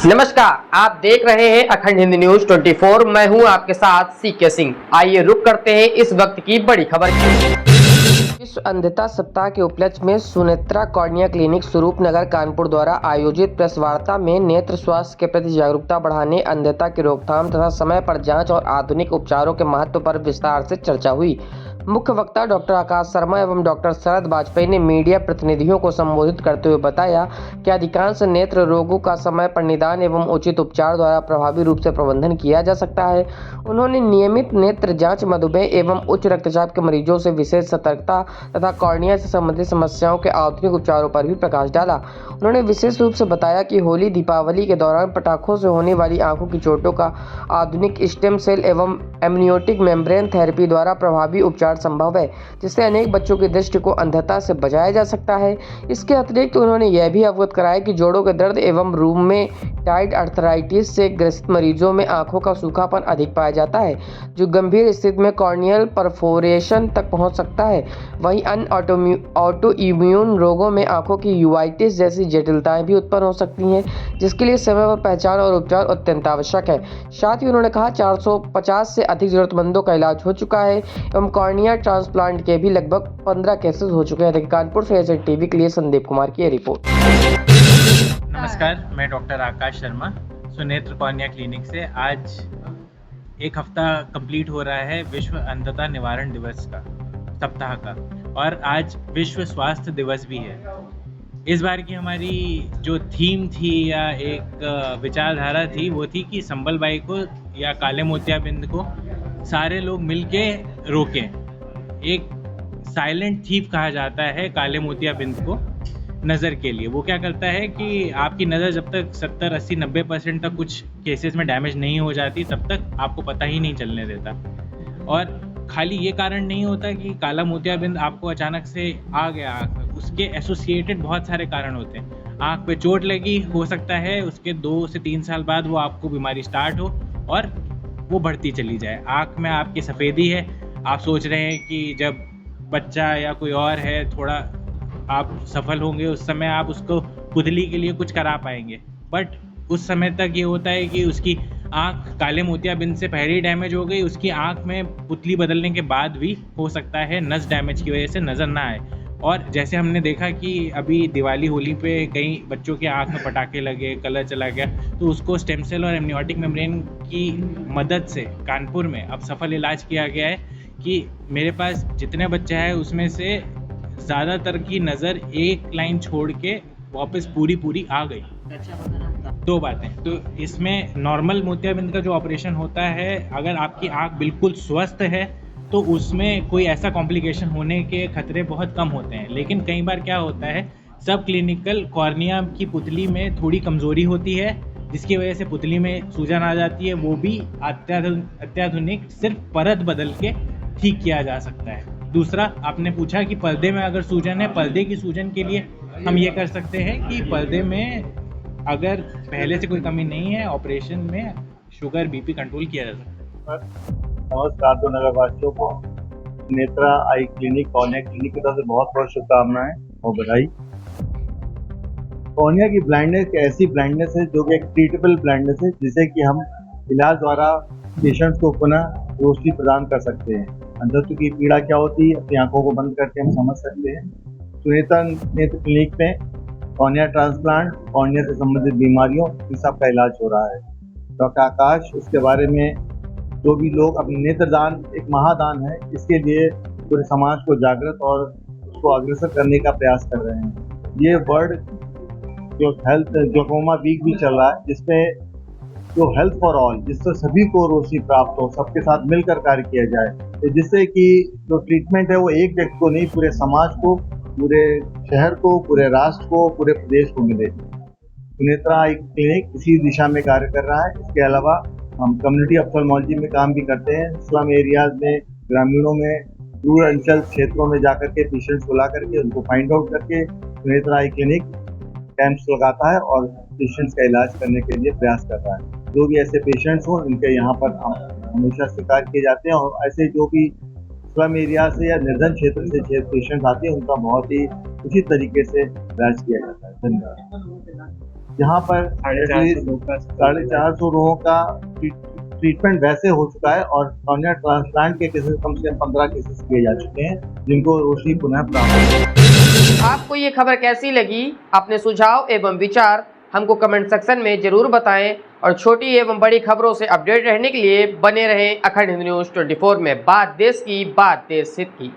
नमस्कार, आप देख रहे हैं अखंड हिंदी न्यूज 24। मैं हूं आपके साथ सीके सिंह। आइए रुक करते हैं इस वक्त की बड़ी खबर की। विश्व अंधता सप्ताह के उपलक्ष्य में सुनेत्रा कॉर्निया क्लिनिक स्वरूप नगर कानपुर द्वारा आयोजित प्रेस वार्ता में नेत्र स्वास्थ्य के प्रति जागरूकता बढ़ाने, अंधता की रोकथाम तथा समय पर जांच और आधुनिक उपचारों के महत्व पर विस्तार से चर्चा हुई। मुख्य वक्ता डॉक्टर आकाश शर्मा एवं डॉक्टर शरद वाजपेयी ने मीडिया प्रतिनिधियों को संबोधित करते हुए बताया कि अधिकांश नेत्र रोगों का समय पर निदान एवं उचित उपचार द्वारा प्रभावी रूप से प्रबंधन किया जा सकता है। उन्होंने नियमित नेत्र जांच, मधुमेह एवं उच्च रक्तचाप के मरीजों से विशेष सतर्कता तथा कॉर्निया से संबंधित समस्याओं के आधुनिक उपचारों पर भी प्रकाश डाला। उन्होंने विशेष रूप से बताया कि होली, दीपावली के दौरान पटाखों से होने वाली आंखों की चोटों का आधुनिक स्टेम सेल एवं एमनियोटिक मेम्ब्रेन थेरेपी द्वारा प्रभावी उपचार संभव है, जिससे अनेक बच्चों की दृष्टि को अंधता से बचाया जा सकता है। इसके अतिरिक्त उन्होंने यह भी अवगत कराया कि जोड़ों के दर्द एवं रूमेटाइड आर्थराइटिस से ग्रसित मरीजों में आंखों का सूखापन अधिक पाया जाता है, जो गंभीर स्थिति में कॉर्नियल परफोरेशन तक पहुंच सकता है। वहीं अन्य ऑटो इम्यून रोगों में आंखों की यूवाइटिस जैसी जटिलताएं भी उत्पन्न हो सकती हैं, जिसके लिए समय पर पहचान और उपचार अत्यंत आवश्यक है। साथ ही उन्होंने कहा 450 से अधिक जरूरतमंदों का इलाज हो चुका है एवं कॉर्निया ट्रांसप्लांट के भी लगभग 15 केसेस हो चुके हैं। कानपुर से एसएन टीवी के लिए संदीप कुमार की रिपोर्ट। नमस्कार, मैं डॉक्टर आकाश शर्मा सुनेत्र कॉर्निया क्लिनिक से। आज एक हफ्ता कंप्लीट हो रहा है विश्व अंधता निवारण दिवस का सप्ताह का, और आज विश्व स्वास्थ्य दिवस भी है। इस बार की हमारी जो थीम थी या एक विचारधारा थी वो थी कि संबल बाई को या काले मोतियाबिंद को सारे लोग मिलके रोकें। एक साइलेंट थीफ कहा जाता है काले मोतियाबिंद को नज़र के लिए। वो क्या करता है कि आपकी नज़र जब तक 70, 80, 90% तक कुछ केसेस में डैमेज नहीं हो जाती, तब तक आपको पता ही नहीं चलने देता। और खाली ये कारण नहीं होता कि काला मोतियाबिंद आपको अचानक से आ गया, उसके एसोसिएटेड बहुत सारे कारण होते हैं। आँख पे चोट लगी, हो सकता है उसके 2 से 3 साल बाद वो आपको बीमारी स्टार्ट हो और वो बढ़ती चली जाए। आँख में आपकी सफ़ेदी है, आप सोच रहे हैं कि जब बच्चा या कोई और है थोड़ा आप सफल होंगे, उस समय आप उसको पुतली के लिए कुछ करा पाएंगे, बट उस समय तक ये होता है कि उसकी आँख काले मोतियाबिंद से पहले ही डैमेज हो गई, उसकी आँख में पुतली बदलने के बाद भी हो सकता है नस डैमेज की वजह से नज़र ना आए। और जैसे हमने देखा कि अभी दिवाली, होली पे कई बच्चों के आँख में पटाखे लगे, कलर चला गया, तो उसको स्टेम सेल और एमनियोटिक मेम्ब्रेन की मदद से कानपुर में अब सफल इलाज किया गया है कि मेरे पास जितने बच्चे हैं उसमें से ज़्यादातर की नज़र एक लाइन छोड़ के वापस पूरी आ गई। 2 बातें तो इसमें नॉर्मल मोतियाबिंद का जो ऑपरेशन होता है, अगर आपकी आँख बिल्कुल स्वस्थ है तो उसमें कोई ऐसा कॉम्प्लिकेशन होने के खतरे बहुत कम होते हैं। लेकिन कई बार क्या होता है, सब क्लिनिकल कॉर्निया की पुतली में थोड़ी कमज़ोरी होती है, जिसकी वजह से पुतली में सूजन आ जाती है। वो भी अत्याधुनिक सिर्फ परत बदल के ठीक किया जा सकता है। दूसरा, आपने पूछा कि पर्दे में अगर सूजन है, पर्दे की सूजन के लिए हम ये कर सकते हैं कि पर्दे में अगर पहले से कोई कमी नहीं है, ऑपरेशन में शुगर, बीपी कंट्रोल किया जा सकता है। नमस्कार तो नगरवासियों को नेत्रा आई क्लिनिक, कॉर्निया क्लिनिक की तरफ से बहुत बहुत शुभकामनाएं और बधाई। कॉर्निया की ब्लाइंडनेस एक ऐसी ब्लाइंडनेस है जो कि एक ट्रीटेबल ब्लाइंडनेस है, जिसे कि हम इलाज द्वारा पेशेंट्स को पुनः रोशनी प्रदान कर सकते हैं। अंधत्व की पीड़ा क्या होती है, अपनी आंखों को बंद करके हम समझ सकते हैं। सुनेत्रा नेत्र क्लिनिक में कॉर्निया ट्रांसप्लांट, कॉर्निया से संबंधित बीमारियों, इन सब का इलाज हो रहा है। डॉक्टर आकाश इसके बारे में, जो भी लोग अपने नेत्रदान एक महादान है, इसके लिए पूरे समाज को जागृत और उसको अग्रसर करने का प्रयास कर रहे हैं। ये वर्ल्ड जो हेल्थ ग्लूकोमा वीक भी चल रहा है, जिसमें जो हेल्थ फॉर ऑल, जिससे सभी को रोशनी प्राप्त हो, सबके साथ मिलकर कार्य किया जाए, जिससे कि जो ट्रीटमेंट है वो एक व्यक्ति को नहीं, पूरे समाज को, पूरे शहर को, पूरे राष्ट्र को, पूरे प्रदेश को मिले। सुनेत्रा आई क्लिनिक इसी दिशा में कार्य कर रहा है। इसके अलावा हम कम्युनिटी ऑप्थेल्मोलॉजी में काम भी करते हैं। स्लम एरियाज में, ग्रामीणों में, रूरल अंचल क्षेत्रों में जाकर के पेशेंट्स को ला करके उनको फाइंड आउट करके सुनेत्रा आई क्लिनिक कैंप्स लगाता है और पेशेंट्स का इलाज करने के लिए प्रयास कर रहा है। जो भी ऐसे पेशेंट्स हों, इनके यहाँ पर हमेशा स्वीकार किए जाते हैं, और ऐसे जो भी स्लम एरिया से या निर्धन क्षेत्र से पेशेंट्स आते हैं, उनका बहुत ही उचित तरीके से इलाज किया जाता है। धन्यवाद। जहाँ पर 450 लोगों का ट्रीटमेंट वैसे हो चुका है और कॉर्निया ट्रांसप्लांट के केसेस कम से कम 15 केसेस किए जा चुके हैं जिनको रोशनी पुनः प्राप्त हो। आपको ये खबर कैसी लगी? अपने सुझाव एवं विचार हमको कमेंट सेक्शन में जरूर बताएं और छोटी एवं बड़ी खबरों से अपडेट रहने के लिए बने रहें अखंड हिंद न्यूज़ 24 में। बात देश की, बात देश हित की।